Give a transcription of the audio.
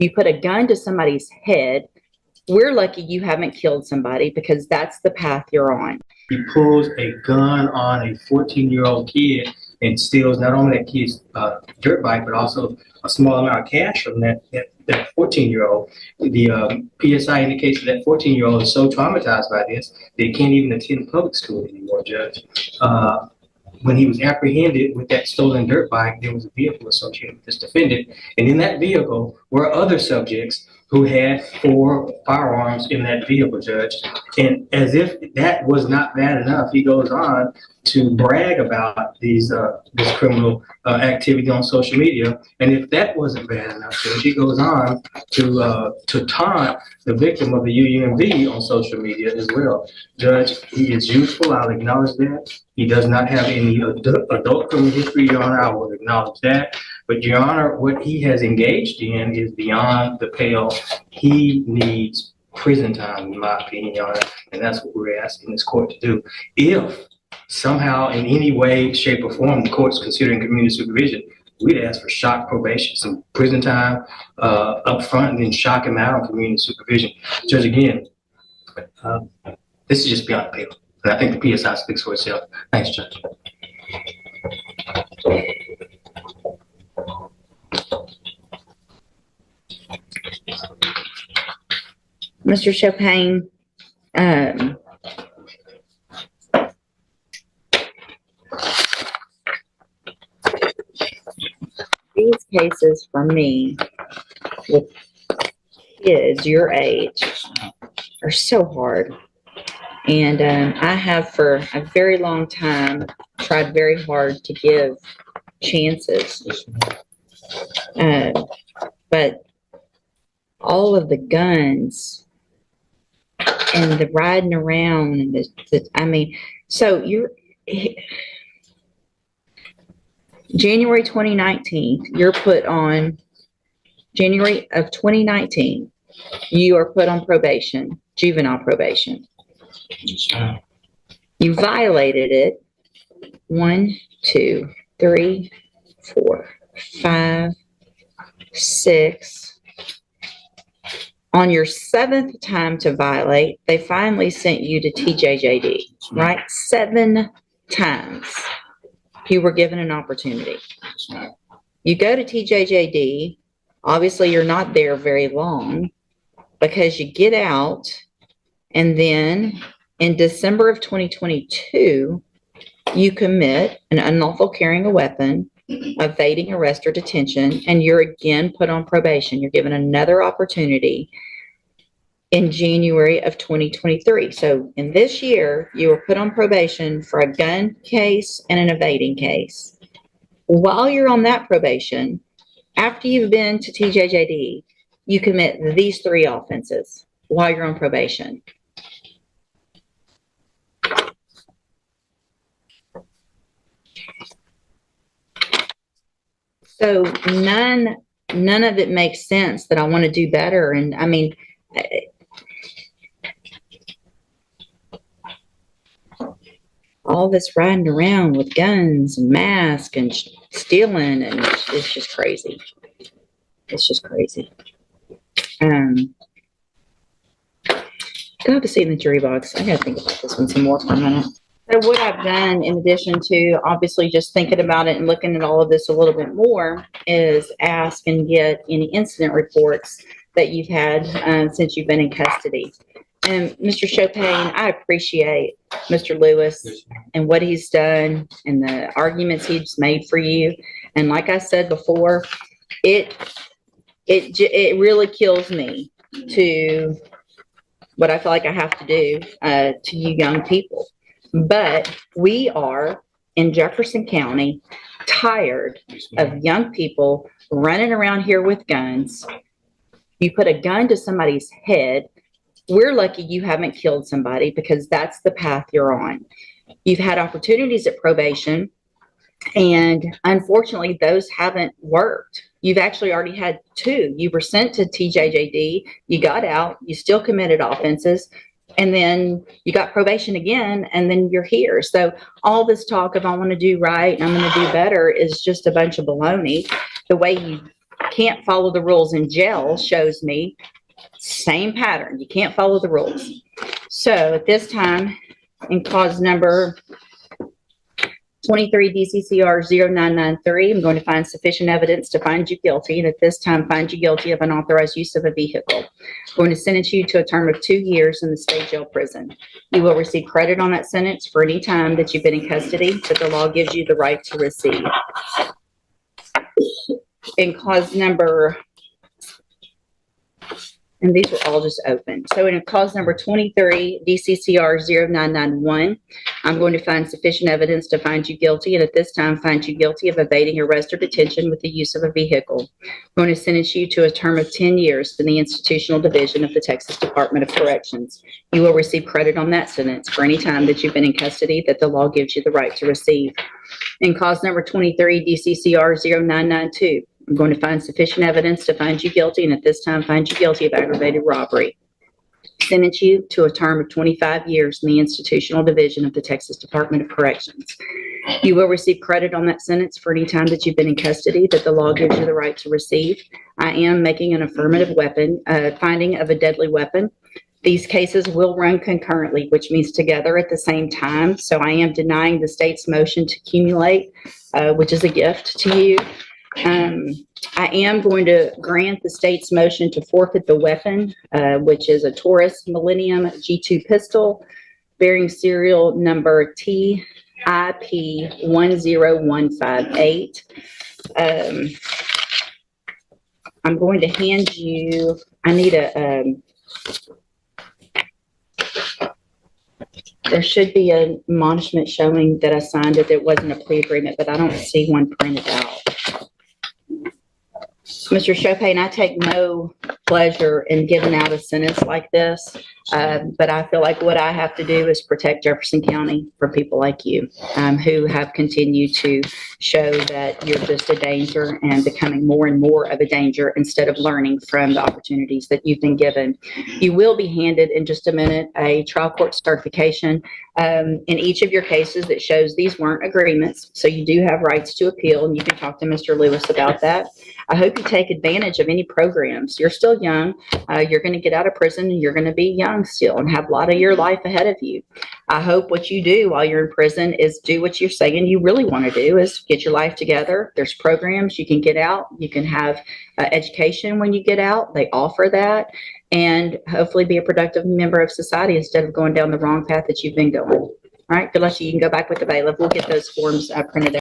You put a gun to somebody's head. We're lucky you haven't killed somebody because that's the path you're on. He pulls a gun on a 14-year-old kid and steals not only that kid's dirt bike, but also a small amount of cash from that 14-year-old. The PSI indicates that 14-year-old is so traumatized by this that he can't even attend public school anymore, Judge. When he was apprehended with that stolen dirt bike, there was a vehicle associated with this defendant. And in that vehicle were other subjects who had 4 firearms in that vehicle, Judge. And as if that was not bad enough, he goes on to brag about this criminal activity on social media. And if that wasn't bad enough, Judge, he goes on to taunt the victim of the UUMV on social media as well. Judge, he is youthful, I'll acknowledge that. He does not have any adult criminal history, Your Honor, I will acknowledge that. But Your Honor, what he has engaged in is beyond the pale. He needs prison time, in my opinion, Your Honor, and that's what we're asking this court to do. If somehow, in any way, shape, or form, the court's considering community supervision, we'd ask for shock probation, some prison time up front, and then shock him out on community supervision. Judge, again, this is just beyond the pale. And I think the PSI speaks for itself. Thanks, Judge. Mr. Chopin, these cases for me with kids your age are so hard. And I have for a very long time tried very hard to give chances. But all of the guns and the riding around and I mean, so you're January 2019, you're put on January of 2019, you are put on probation, juvenile probation. You violated it 1, 2, 3, 4, 5, 6. On your 7th time to violate, they finally sent you to TJJD, right? 7 times you were given an opportunity. You go to TJJD. Obviously, you're not there very long because you get out, and then in December of 2022, you commit an unlawful carrying a weapon, evading arrest or detention, and you're again put on probation. You're given another opportunity in January of 2023. So in this year, you were put on probation for a gun case and an evading case. While you're on that probation, after you've been to TJJD, you commit these 3 offenses while you're on probation. So none of it makes sense that I want to do better. And I mean, all this riding around with guns and masks and stealing, and it's just crazy. It's just crazy. Go to see in the jury box. I gotta think about this one some more for a minute. So what I've done, in addition to obviously just thinking about it and looking at all of this a little bit more, is ask and get any incident reports that you've had since you've been in custody. And Mr. Chopin, I appreciate Mr. Lewis and what he's done and the arguments he's made for you. And like I said before, it really kills me to what I feel like I have to do to you young people. But we are in Jefferson County tired of young people running around here with guns. You put a gun to somebody's head. We're lucky you haven't killed somebody because that's the path you're on. You've had opportunities at probation, and unfortunately, those haven't worked. You've actually already had 2. You were sent to TJJD, you got out, you still committed offenses, and then you got probation again, and then you're here. So all this talk of I want to do right and I'm going to do better is just a bunch of baloney. The way you can't follow the rules in jail shows me same pattern. You can't follow the rules. So at this time, in clause number 23 DCCR 0993, I'm going to find sufficient evidence to find you guilty, and at this time find you guilty of unauthorized use of a vehicle. I'm going to sentence you to a term of 2 years in the state jail prison. You will receive credit on that sentence for any time that you've been in custody that the law gives you the right to receive. In clause number, and these were all just open. So in clause number 23, DCCR 0991, I'm going to find sufficient evidence to find you guilty, and at this time find you guilty of evading arrest or detention with the use of a vehicle. I'm going to sentence you to a term of 10 years in the institutional division of the Texas Department of Corrections. You will receive credit on that sentence for any time that you've been in custody that the law gives you the right to receive. In clause number 23, DCCR 0992, I'm going to find sufficient evidence to find you guilty, and at this time find you guilty of aggravated robbery. Sentence you to a term of 25 years in the institutional division of the Texas Department of Corrections. You will receive credit on that sentence for any time that you've been in custody that the law gives you the right to receive. I am making an affirmative weapon, finding of a deadly weapon. These cases will run concurrently, which means together at the same time. So I am denying the state's motion to accumulate, which is a gift to you. I am going to grant the state's motion to forfeit the weapon, which is a Taurus Millennium G2 pistol bearing serial number TIP 10158. I'm going to hand you, I need a, there should be an admonishment showing that I signed it. There wasn't a plea agreement, but I don't see one printed out. Mr. Chopin, I take no pleasure in giving out a sentence like this, but I feel like what I have to do is protect Jefferson County from people like you, who have continued to show that you're just a danger and becoming more and more of a danger instead of learning from the opportunities that you've been given. You will be handed in just a minute a trial court certification in each of your cases that shows these weren't agreements, so you do have rights to appeal, and you can talk to Mr. Lewis about that. I hope you take advantage of any programs. You're still young. You're going to get out of prison, and you're going to be young still and have a lot of your life ahead of you. I hope what you do while you're in prison is do what you're saying you really want to do, is get your life together. There's programs you can get out. You can have education when you get out. They offer that. And hopefully be a productive member of society instead of going down the wrong path that you've been going. All right, good luck to you. You can go back with the bailiff. We'll get those forms printed out.